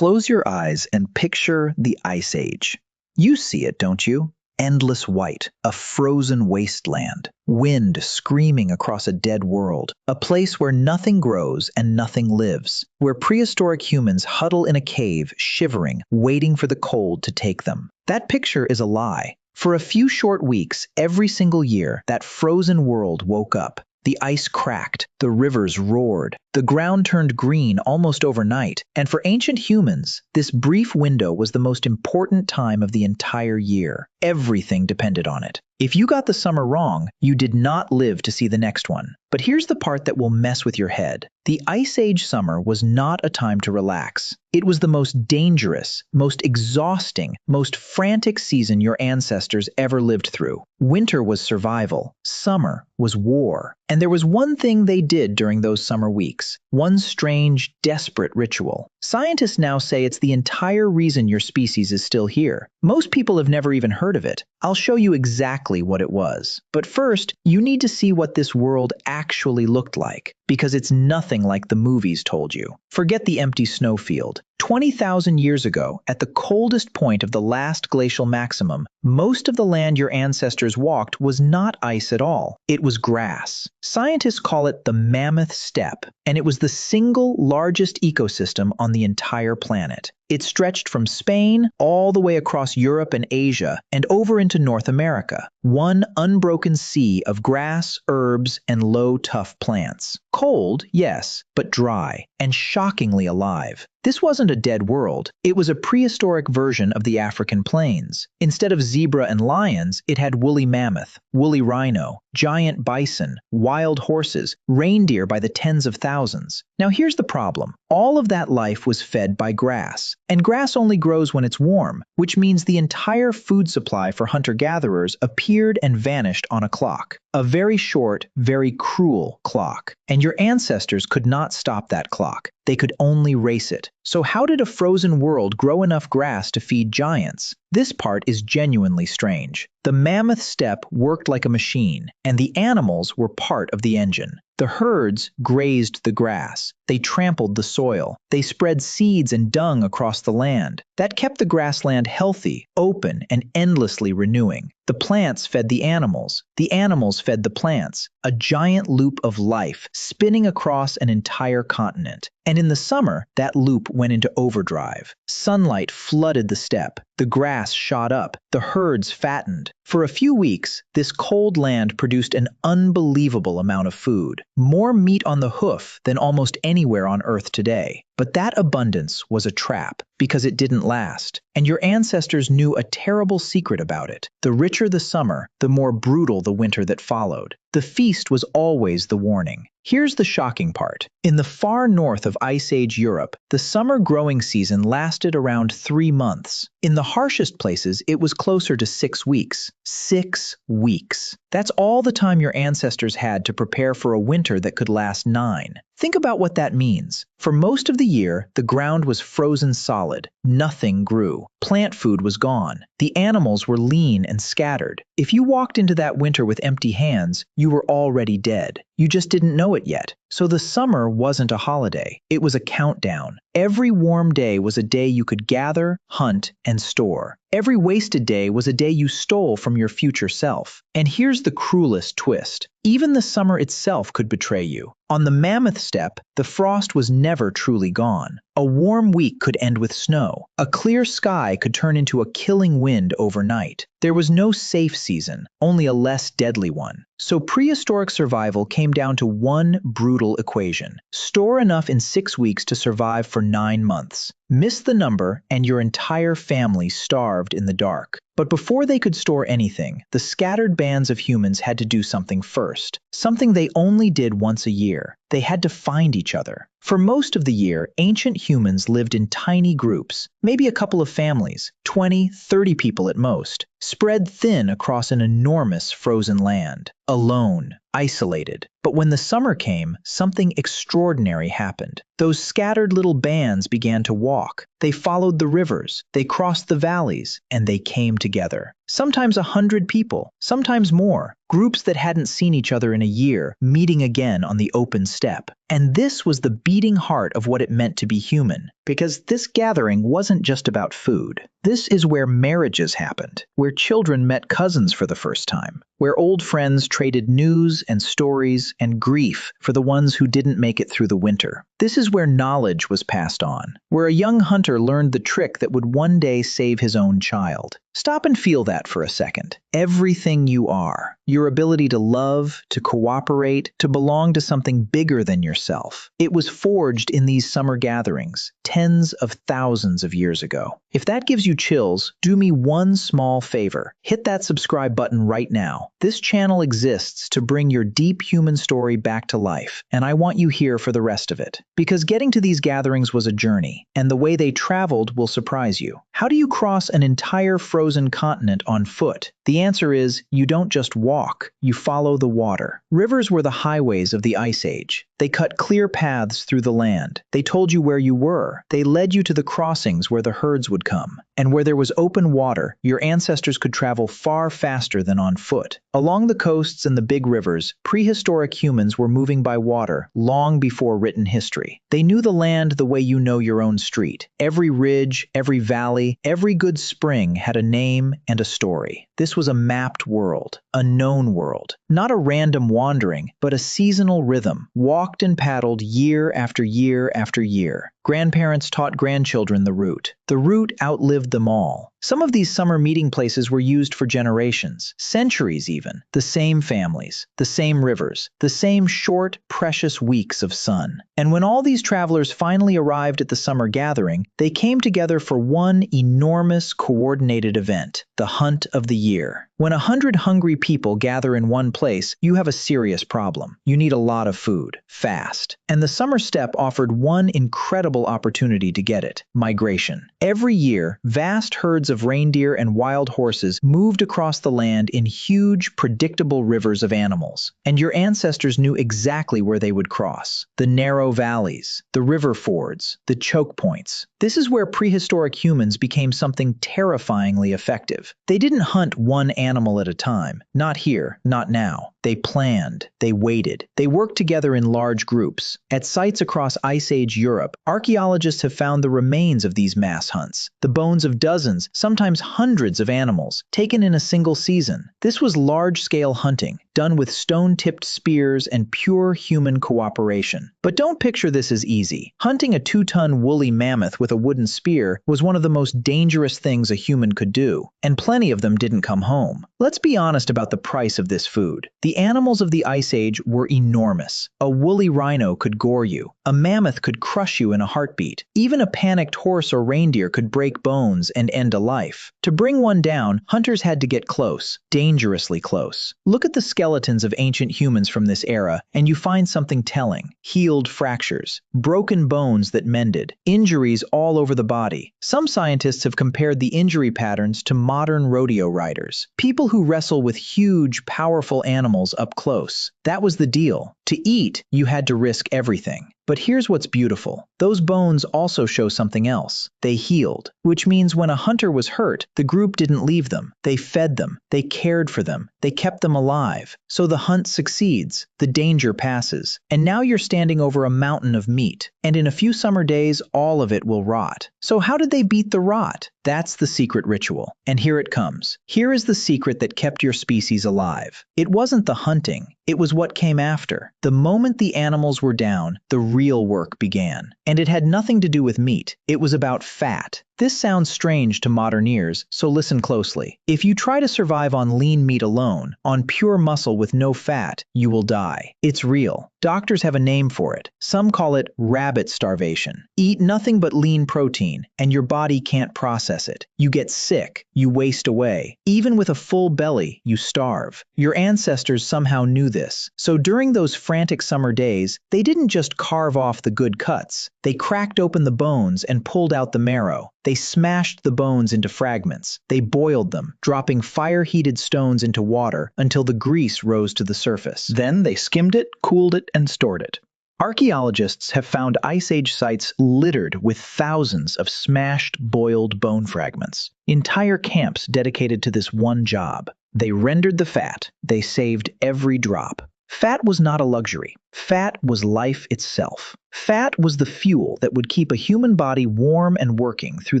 Close your eyes and picture the Ice Age. You see it, don't you? Endless white, a frozen wasteland, wind screaming across a dead world, a place where nothing grows and nothing lives, where prehistoric humans huddle in a cave, shivering, waiting for the cold to take them. That picture is a lie. For a few short weeks, every single year, that frozen world woke up. The ice cracked, the rivers roared, the ground turned green almost overnight, and for ancient humans, this brief window was the most important time of the entire year. Everything depended on it. If you got the summer wrong, you did not live to see the next one. But here's the part that will mess with your head. The Ice Age summer was not a time to relax. It was the most dangerous, most exhausting, most frantic season your ancestors ever lived through. Winter was survival. Summer was war. And there was one thing they did during those summer weeks. One strange, desperate ritual. Scientists now say it's the entire reason your species is still here. Most people have never even heard of it. I'll show you exactly what it was. But first, you need to see what this world actually looked like, because it's nothing like the movies told you. Forget the empty snowfield. 20,000 years ago, at the coldest point of the last glacial maximum, most of the land your ancestors walked was not ice at all. It was grass. Scientists call it the Mammoth Steppe, and it was the single largest ecosystem on the entire planet. It stretched from Spain all the way across Europe and Asia and over into North America. One unbroken sea of grass, herbs, and low, tough plants. Cold, yes, but dry and shockingly alive. This wasn't a dead world. It was a prehistoric version of the African plains. Instead of zebra and lions, it had woolly mammoth, woolly rhino, giant bison, wild horses, reindeer by the tens of thousands. Now here's the problem. All of that life was fed by grass. And grass only grows when it's warm, which means the entire food supply for hunter-gatherers appeared and vanished on a clock. A very short, very cruel clock. And your ancestors could not stop that clock. They could only race it. So how did a frozen world grow enough grass to feed giants? This part is genuinely strange. The Mammoth Steppe worked like a machine, and the animals were part of the engine. The herds grazed the grass. They trampled the soil. They spread seeds and dung across the land. That kept the grassland healthy, open, and endlessly renewing. The plants fed the animals. The animals fed the plants. A giant loop of life spinning across an entire continent. And in the summer, that loop went into overdrive. Sunlight flooded the steppe. The grass shot up. The herds fattened. For a few weeks, this cold land produced an unbelievable amount of food. More meat on the hoof than almost anywhere on Earth today. But that abundance was a trap, because it didn't last. And your ancestors knew a terrible secret about it. The richer the summer, the more brutal the winter that followed. The feast was always the warning. Here's the shocking part. In the far north of Ice Age Europe, the summer growing season lasted around 3 months. In the harshest places, it was closer to 6 weeks. 6 weeks. That's all the time your ancestors had to prepare for a winter that could last 9. Think about what that means. For most of the year, the ground was frozen solid. Nothing grew. Plant food was gone. The animals were lean and scattered. If you walked into that winter with empty hands, you were already dead. You just didn't know it yet. So the summer wasn't a holiday. It was a countdown. Every warm day was a day you could gather, hunt, and store. Every wasted day was a day you stole from your future self. And here's the cruelest twist. Even the summer itself could betray you. On the Mammoth Steppe, the frost was never truly gone. A warm week could end with snow. A clear sky could turn into a killing wind overnight. There was no safe season, only a less deadly one. So prehistoric survival came down to one brutal equation. Store enough in 6 weeks to survive for 9 months. Miss the number, and your entire family starved in the dark. But before they could store anything, the scattered bands of humans had to do something first. Something they only did once a year. They had to find each other. For most of the year, ancient humans lived in tiny groups, maybe a couple of families, 20, 30 people at most, spread thin across an enormous frozen land. Alone, isolated. But when the summer came, something extraordinary happened. Those scattered little bands began to walk. They followed the rivers, they crossed the valleys, and they came together. Sometimes 100 people, sometimes more, Groups that hadn't seen each other in a year, meeting again on the open steppe. And this was the beating heart of what it meant to be human, because this gathering wasn't just about food. This is where marriages happened, where children met cousins for the first time, where old friends traded news and stories and grief for the ones who didn't make it through the winter. This is where knowledge was passed on, where a young hunter learned the trick that would one day save his own child. Stop and feel that for a second. Everything you are, your ability to love, to cooperate, to belong to something bigger than yourself, it was forged in these summer gatherings, tens of thousands of years ago. If that gives you chills, do me one small favor. Hit that subscribe button right now. This channel exists to bring your deep human story back to life, and I want you here for the rest of it. Because getting to these gatherings was a journey, and the way they traveled will surprise you. How do you cross an entire frozen continent on foot? The answer is, you don't just walk, you follow the water. Rivers were the highways of the Ice Age. They cut clear paths through the land. They told you where you were. They led you to the crossings where the herds would come. And where there was open water, your ancestors could travel far faster than on foot. Along the coasts and the big rivers, prehistoric humans were moving by water long before written history. They knew the land the way you know your own street. Every ridge, every valley, every good spring had a name and a story. This was a mapped world, a known world. Not a random wandering, but a seasonal rhythm, walked and paddled year after year after year. Grandparents taught grandchildren the route. The route outlived them all. Some of these summer meeting places were used for generations, centuries even. The same families, the same rivers, the same short, precious weeks of sun. And when all these travelers finally arrived at the summer gathering, they came together for one enormous, coordinated event, the hunt of the year. When 100 hungry people gather in one place, you have a serious problem. You need a lot of food, fast. And the summer steppe offered one incredible opportunity to get it: migration. Every year, vast herds of reindeer and wild horses moved across the land in huge, predictable rivers of animals. And your ancestors knew exactly where they would cross: the narrow valleys, the river fords, the choke points. This is where prehistoric humans became something terrifyingly effective. They didn't hunt one animal at a time. Not here, not now. They planned, they waited, they worked together in large groups. At sites across Ice Age Europe, archaeologists have found the remains of these mass hunts, the bones of dozens, sometimes hundreds of animals, taken in a single season. This was large-scale hunting, done with stone-tipped spears and pure human cooperation. But don't picture this as easy. Hunting a 2-ton woolly mammoth with a wooden spear was one of the most dangerous things a human could do, and plenty of them didn't come home. Let's be honest about the price of this food. The animals of the Ice Age were enormous. A woolly rhino could gore you. A mammoth could crush you in a heartbeat. Even a panicked horse or reindeer could break bones and end a life. To bring one down, hunters had to get close, dangerously close. Look at the skeletons of ancient humans from this era, and you find something telling. Healed fractures, broken bones that mended, injuries all over the body. Some scientists have compared the injury patterns to modern rodeo riders, people who wrestle with huge, powerful animals up close. That was the deal. To eat, you had to risk everything. But here's what's beautiful. Those bones also show something else. They healed, which means when a hunter was hurt, the group didn't leave them. They fed them. They cared for them. They kept them alive. So the hunt succeeds. The danger passes. And now you're standing over a mountain of meat. And in a few summer days, all of it will rot. So how did they beat the rot? That's the secret ritual. And here it comes. Here is the secret that kept your species alive. It wasn't the hunting. It was what came after. The moment the animals were down, the real work began. And it had nothing to do with meat. It was about fat. This sounds strange to modern ears, so listen closely. If you try to survive on lean meat alone, on pure muscle with no fat, you will die. It's real. Doctors have a name for it. Some call it rabbit starvation. Eat nothing but lean protein, and your body can't process it. You get sick. You waste away. Even with a full belly, you starve. Your ancestors somehow knew this. So during those frantic summer days, they didn't just carve off the good cuts. They cracked open the bones and pulled out the marrow. They smashed the bones into fragments. They boiled them, dropping fire-heated stones into water until the grease rose to the surface. Then they skimmed it, cooled it, and stored it. Archaeologists have found Ice Age sites littered with thousands of smashed, boiled bone fragments. Entire camps dedicated to this one job. They rendered the fat. They saved every drop. Fat was not a luxury. Fat was life itself. Fat was the fuel that would keep a human body warm and working through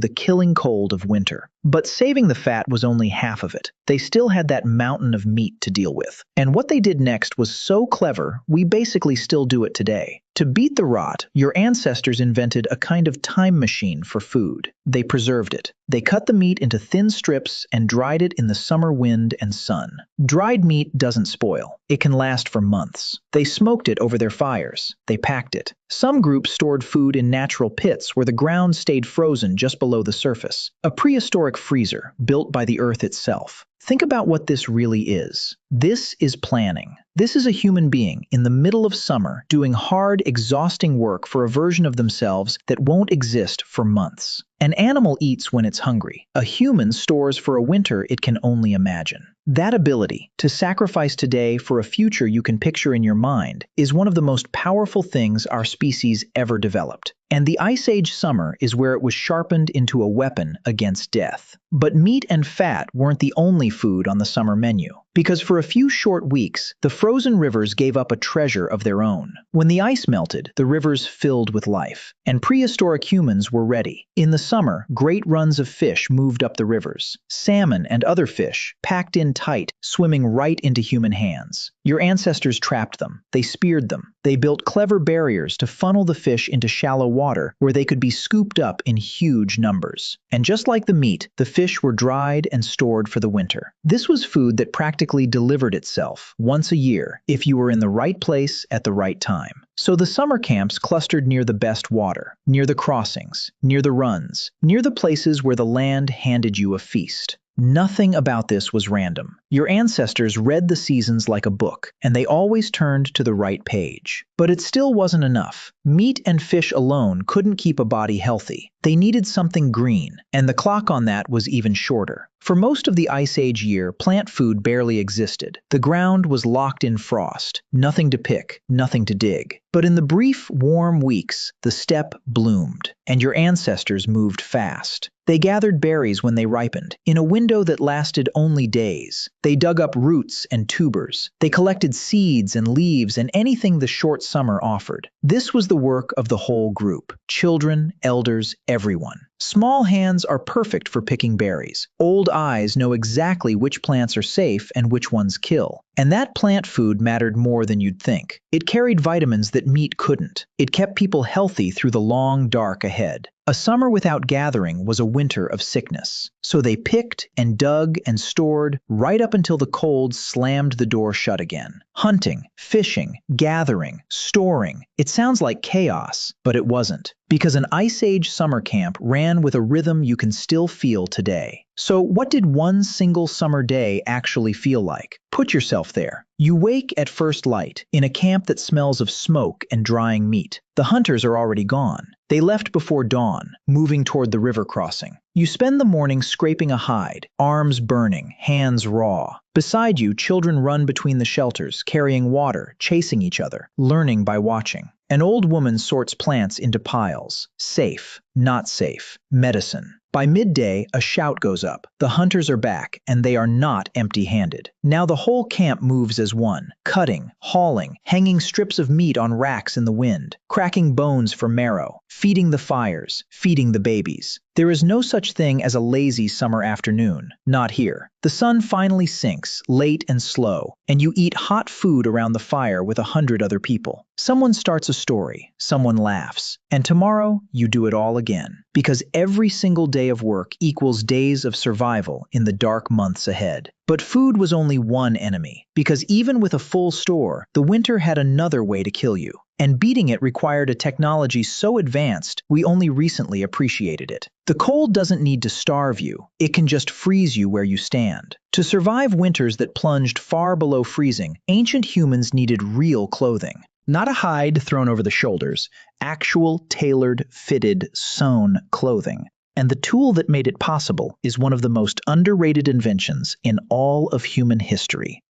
the killing cold of winter. But saving the fat was only half of it. They still had that mountain of meat to deal with. And what they did next was so clever, we basically still do it today. To beat the rot, your ancestors invented a kind of time machine for food. They preserved it. They cut the meat into thin strips and dried it in the summer wind and sun. Dried meat doesn't spoil. It can last for months. They smoked it over their fires. They packed it. Some groups stored food in natural pits where the ground stayed frozen just below the surface. A prehistoric freezer built by the earth itself. Think about what this really is. This is planning. This is a human being in the middle of summer doing hard, exhausting work for a version of themselves that won't exist for months. An animal eats when it's hungry. A human stores for a winter it can only imagine. That ability to sacrifice today for a future you can picture in your mind is one of the most powerful things our species ever developed. And the Ice Age summer is where it was sharpened into a weapon against death. But meat and fat weren't the only food on the summer menu. Because for a few short weeks, the frozen rivers gave up a treasure of their own. When the ice melted, the rivers filled with life, and prehistoric humans were ready. In the summer, great runs of fish moved up the rivers. Salmon and other fish, packed in tight, swimming right into human hands. Your ancestors trapped them. They speared them. They built clever barriers to funnel the fish into shallow water where they could be scooped up in huge numbers. And just like the meat, the fish were dried and stored for the winter. This was food that practically delivered itself once a year if you were in the right place at the right time. So the summer camps clustered near the best water, near the crossings, near the runs, near the places where the land handed you a feast. Nothing about this was random. Your ancestors read the seasons like a book, and they always turned to the right page. But it still wasn't enough. Meat and fish alone couldn't keep a body healthy. They needed something green, and the clock on that was even shorter. For most of the Ice Age year, plant food barely existed. The ground was locked in frost, nothing to pick, nothing to dig. But in the brief, warm weeks, the steppe bloomed, and your ancestors moved fast. They gathered berries when they ripened, in a window that lasted only days. They dug up roots and tubers. They collected seeds and leaves and anything the short summer offered. This was the work of the whole group. Children, elders, everyone. Small hands are perfect for picking berries. Old eyes know exactly which plants are safe and which ones kill. And that plant food mattered more than you'd think. It carried vitamins that meat couldn't. It kept people healthy through the long, dark ahead. A summer without gathering was a winter of sickness. So they picked and dug and stored right up until the cold slammed the door shut again. Hunting, fishing, gathering, storing. It sounds like chaos, but it wasn't. Because an Ice Age summer camp ran with a rhythm you can still feel today. So what did one single summer day actually feel like? Put yourself there. You wake at first light, in a camp that smells of smoke and drying meat. The hunters are already gone. They left before dawn, moving toward the river crossing. You spend the morning scraping a hide, arms burning, hands raw. Beside you, children run between the shelters, carrying water, chasing each other, learning by watching. An old woman sorts plants into piles. Safe, not safe, medicine. By midday, a shout goes up. The hunters are back, and they are not empty-handed. Now the whole camp moves as one, cutting, hauling, hanging strips of meat on racks in the wind, cracking bones for marrow, feeding the fires, feeding the babies. There is no such thing as a lazy summer afternoon, not here. The sun finally sinks, late and slow, and you eat hot food around the fire with 100 other people. Someone starts a story, someone laughs, and tomorrow you do it all again. Because every single day of work equals days of survival in the dark months ahead. But food was only one enemy, because even with a full store, the winter had another way to kill you. And beating it required a technology so advanced, we only recently appreciated it. The cold doesn't need to starve you, it can just freeze you where you stand. To survive winters that plunged far below freezing, ancient humans needed real clothing. Not a hide thrown over the shoulders, actual tailored, fitted, sewn clothing. And the tool that made it possible is one of the most underrated inventions in all of human history: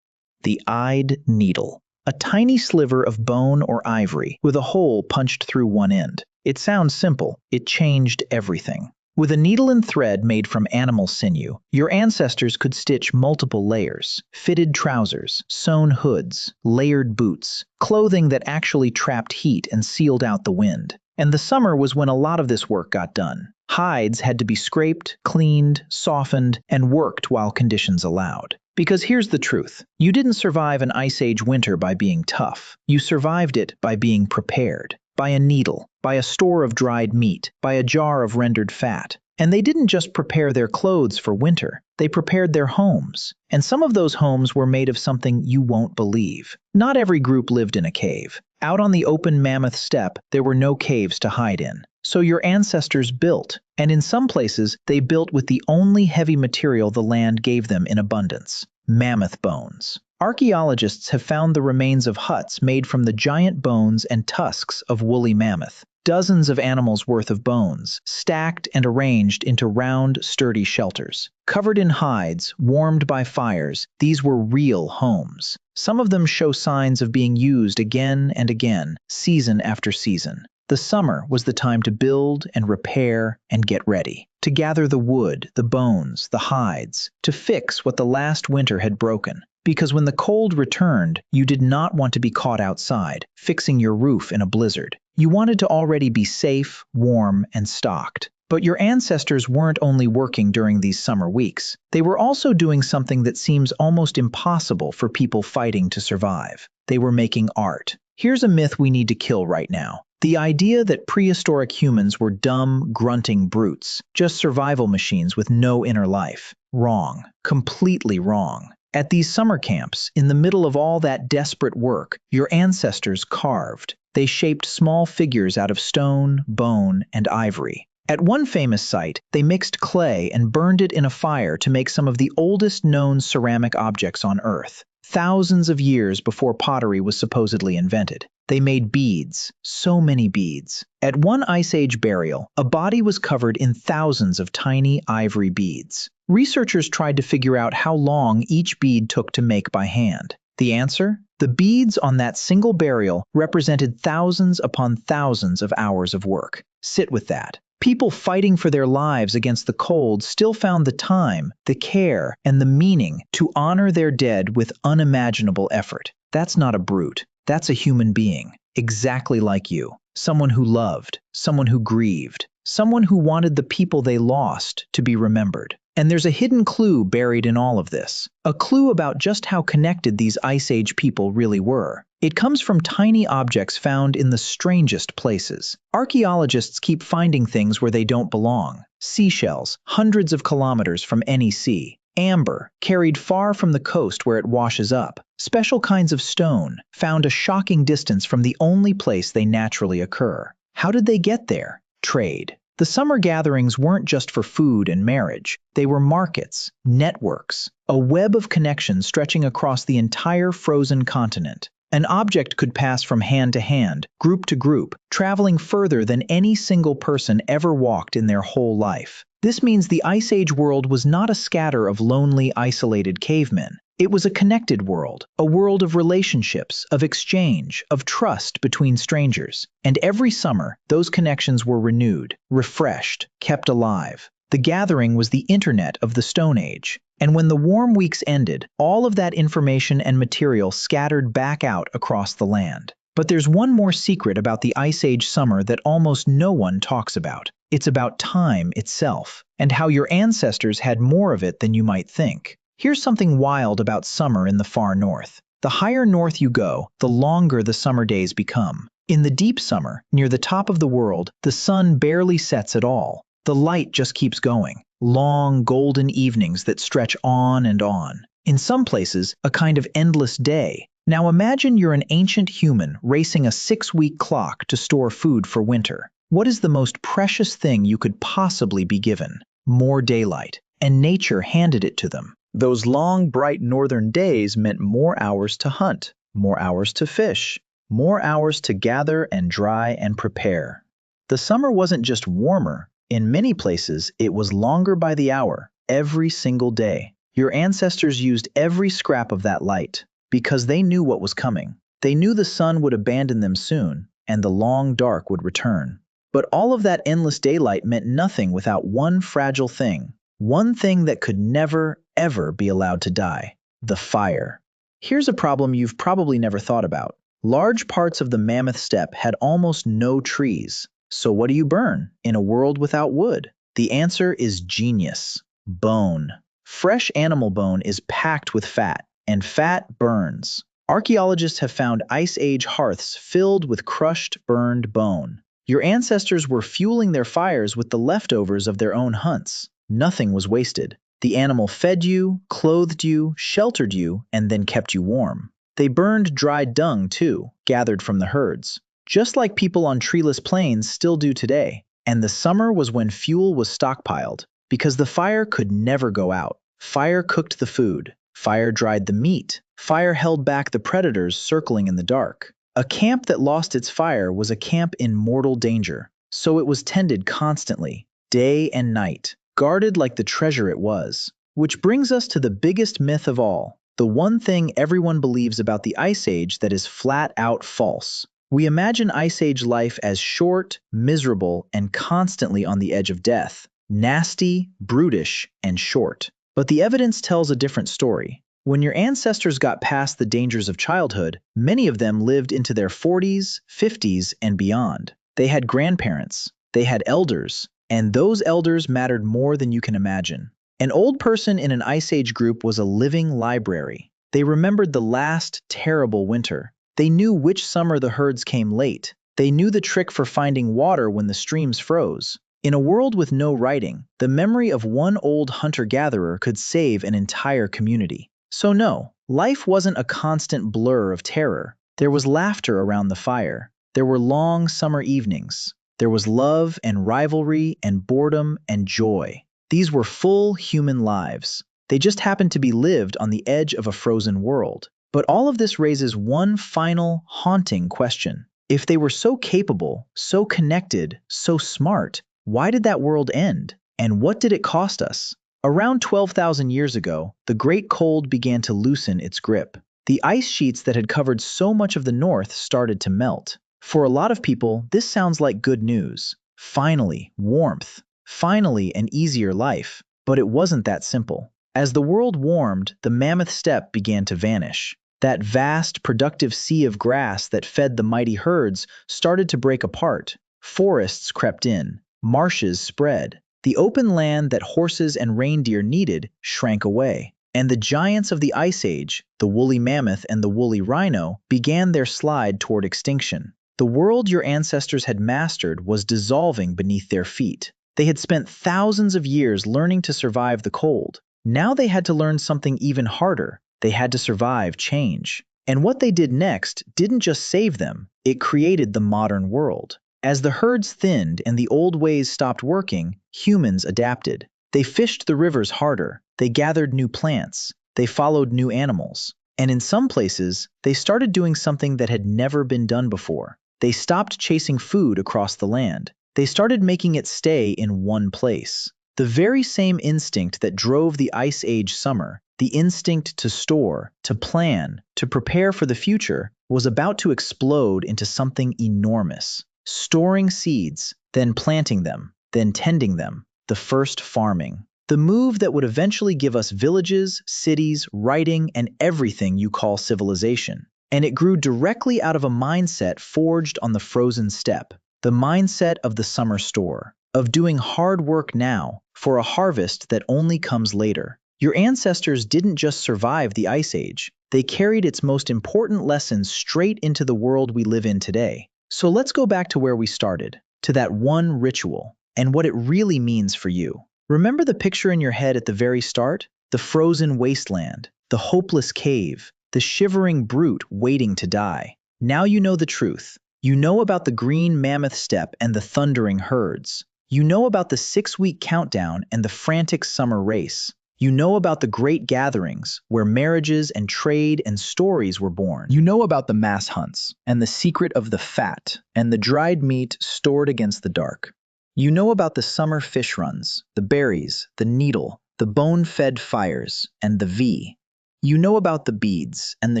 the eyed needle. A tiny sliver of bone or ivory with a hole punched through one end. It sounds simple. It changed everything. With a needle and thread made from animal sinew, your ancestors could stitch multiple layers, fitted trousers, sewn hoods, layered boots, clothing that actually trapped heat and sealed out the wind. And the summer was when a lot of this work got done. Hides had to be scraped, cleaned, softened, and worked while conditions allowed. Because here's the truth. You didn't survive an Ice Age winter by being tough. You survived it by being prepared. By a needle, by a store of dried meat, by a jar of rendered fat. And they didn't just prepare their clothes for winter. They prepared their homes. And some of those homes were made of something you won't believe. Not every group lived in a cave. Out on the open Mammoth Steppe, there were no caves to hide in. So your ancestors built, and in some places, they built with the only heavy material the land gave them in abundance: mammoth bones. Archaeologists have found the remains of huts made from the giant bones and tusks of woolly mammoth. Dozens of animals' worth of bones, stacked and arranged into round, sturdy shelters. Covered in hides, warmed by fires, these were real homes. Some of them show signs of being used again and again, season after season. The summer was the time to build and repair and get ready. To gather the wood, the bones, the hides. To fix what the last winter had broken. Because when the cold returned, you did not want to be caught outside, fixing your roof in a blizzard. You wanted to already be safe, warm, and stocked. But your ancestors weren't only working during these summer weeks. They were also doing something that seems almost impossible for people fighting to survive. They were making art. Here's a myth we need to kill right now. The idea that prehistoric humans were dumb, grunting brutes, just survival machines with no inner life. Wrong. Completely wrong. At these summer camps, in the middle of all that desperate work, your ancestors carved. They shaped small figures out of stone, bone, and ivory. At one famous site, they mixed clay and burned it in a fire to make some of the oldest known ceramic objects on Earth. Thousands of years before pottery was supposedly invented. They made beads, so many beads. At one Ice Age burial, a body was covered in thousands of tiny ivory beads. Researchers tried to figure out how long each bead took to make by hand. The answer? The beads on that single burial represented thousands upon thousands of hours of work. Sit with that. People fighting for their lives against the cold still found the time, the care, and the meaning to honor their dead with unimaginable effort. That's not a brute. That's a human being, exactly like you. Someone who loved, someone who grieved, someone who wanted the people they lost to be remembered. And there's a hidden clue buried in all of this. A clue about just how connected these Ice Age people really were. It comes from tiny objects found in the strangest places. Archaeologists keep finding things where they don't belong. Seashells, hundreds of kilometers from any sea. Amber, carried far from the coast where it washes up. Special kinds of stone, found a shocking distance from the only place they naturally occur. How did they get there? Trade. The summer gatherings weren't just for food and marriage. They were markets, networks, a web of connections stretching across the entire frozen continent. An object could pass from hand to hand, group to group, traveling further than any single person ever walked in their whole life. This means the Ice Age world was not a scatter of lonely, isolated cavemen. It was a connected world, a world of relationships, of exchange, of trust between strangers. And every summer, those connections were renewed, refreshed, kept alive. The gathering was the internet of the Stone Age. And when the warm weeks ended, all of that information and material scattered back out across the land. But there's one more secret about the Ice Age summer that almost no one talks about. It's about time itself, and how your ancestors had more of it than you might think. Here's something wild about summer in the far north. The higher north you go, the longer the summer days become. In the deep summer, near the top of the world, the sun barely sets at all. The light just keeps going. Long, golden evenings that stretch on and on. In some places, a kind of endless day. Now imagine you're an ancient human racing a 6-week clock to store food for winter. What is the most precious thing you could possibly be given? More daylight. And nature handed it to them. Those long, bright northern days meant more hours to hunt, more hours to fish, more hours to gather and dry and prepare. The summer wasn't just warmer. In many places, it was longer by the hour, every single day. Your ancestors used every scrap of that light, because they knew what was coming. They knew the sun would abandon them soon, and the long dark would return. But all of that endless daylight meant nothing without one fragile thing. One thing that could never, ever be allowed to die: the fire. Here's a problem you've probably never thought about. Large parts of the Mammoth Steppe had almost no trees. So what do you burn in a world without wood? The answer is genius: bone. Fresh animal bone is packed with fat, and fat burns. Archaeologists have found Ice Age hearths filled with crushed, burned bone. Your ancestors were fueling their fires with the leftovers of their own hunts. Nothing was wasted. The animal fed you, clothed you, sheltered you, and then kept you warm. They burned dried dung, too, gathered from the herds, just like people on treeless plains still do today. And the summer was when fuel was stockpiled, because the fire could never go out. Fire cooked the food. Fire dried the meat. Fire held back the predators circling in the dark. A camp that lost its fire was a camp in mortal danger, so it was tended constantly, day and night, guarded like the treasure it was. Which brings us to the biggest myth of all, the one thing everyone believes about the Ice Age that is flat out false. We imagine Ice Age life as short, miserable, and constantly on the edge of death. Nasty, brutish, and short. But the evidence tells a different story. When your ancestors got past the dangers of childhood, many of them lived into their 40s, 50s, and beyond. They had grandparents, they had elders, and those elders mattered more than you can imagine. An old person in an Ice Age group was a living library. They remembered the last terrible winter. They knew which summer the herds came late. They knew the trick for finding water when the streams froze. In a world with no writing, the memory of one old hunter-gatherer could save an entire community. So no, life wasn't a constant blur of terror. There was laughter around the fire. There were long summer evenings. There was love and rivalry and boredom and joy. These were full human lives. They just happened to be lived on the edge of a frozen world. But all of this raises one final, haunting question. If they were so capable, so connected, so smart, why did that world end? And what did it cost us? Around 12,000 years ago, the Great Cold began to loosen its grip. The ice sheets that had covered so much of the north started to melt. For a lot of people, this sounds like good news. Finally, warmth. Finally, an easier life. But it wasn't that simple. As the world warmed, the Mammoth Steppe began to vanish. That vast, productive sea of grass that fed the mighty herds started to break apart. Forests crept in. Marshes spread. The open land that horses and reindeer needed shrank away, and the giants of the Ice Age, the woolly mammoth and the woolly rhino, began their slide toward extinction. The world your ancestors had mastered was dissolving beneath their feet. They had spent thousands of years learning to survive the cold. Now they had to learn something even harder. They had to survive change. And what they did next didn't just save them, it created the modern world. As the herds thinned and the old ways stopped working, humans adapted. They fished the rivers harder, they gathered new plants, they followed new animals. And in some places, they started doing something that had never been done before. They stopped chasing food across the land. They started making it stay in one place. The very same instinct that drove the Ice Age summer, the instinct to store, to plan, to prepare for the future, was about to explode into something enormous. Storing seeds, then planting them, then tending them, the first farming. The move that would eventually give us villages, cities, writing, and everything you call civilization. And it grew directly out of a mindset forged on the frozen steppe, the mindset of the summer store, of doing hard work now for a harvest that only comes later. Your ancestors didn't just survive the Ice Age, they carried its most important lessons straight into the world we live in today. So let's go back to where we started, to that one ritual, and what it really means for you. Remember the picture in your head at the very start? The frozen wasteland, the hopeless cave, the shivering brute waiting to die. Now you know the truth. You know about the green mammoth steppe and the thundering herds. You know about the 6-week countdown and the frantic summer race. You know about the great gatherings where marriages and trade and stories were born. You know about the mass hunts and the secret of the fat and the dried meat stored against the dark. You know about the summer fish runs, the berries, the needle, the bone-fed fires, and the V. You know about the beads and the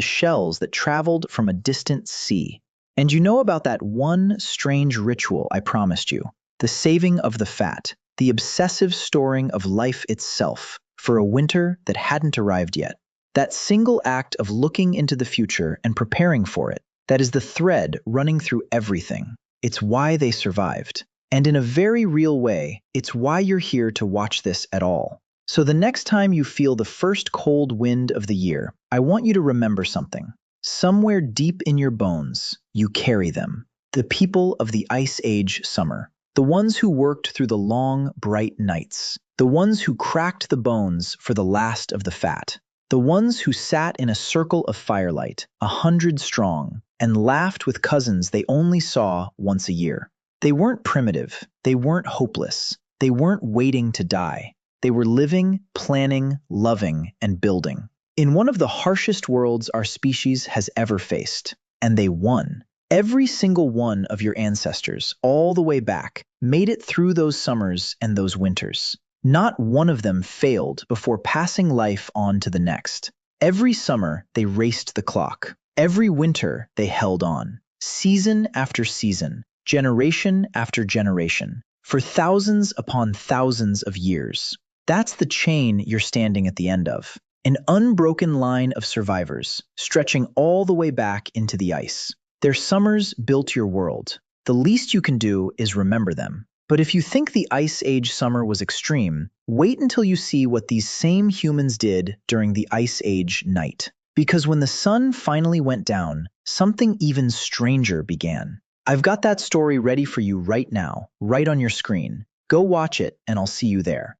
shells that traveled from a distant sea. And you know about that one strange ritual I promised you, the saving of the fat, the obsessive storing of life itself for a winter that hadn't arrived yet. That single act of looking into the future and preparing for it, that is the thread running through everything. It's why they survived. And in a very real way, it's why you're here to watch this at all. So the next time you feel the first cold wind of the year, I want you to remember something. Somewhere deep in your bones, you carry them. The people of the Ice Age summer. The ones who worked through the long, bright nights. The ones who cracked the bones for the last of the fat. The ones who sat in a circle of firelight, 100 strong, and laughed with cousins they only saw once a year. They weren't primitive. They weren't hopeless. They weren't waiting to die. They were living, planning, loving, and building. In one of the harshest worlds our species has ever faced. And they won. Every single one of your ancestors, all the way back, made it through those summers and those winters. Not one of them failed before passing life on to the next. Every summer, they raced the clock. Every winter, they held on. Season after season, generation after generation, for thousands upon thousands of years. That's the chain you're standing at the end of. An unbroken line of survivors, stretching all the way back into the ice. Their summers built your world. The least you can do is remember them. But if you think the Ice Age summer was extreme, wait until you see what these same humans did during the Ice Age night. Because when the sun finally went down, something even stranger began. I've got that story ready for you right now, right on your screen. Go watch it, and I'll see you there.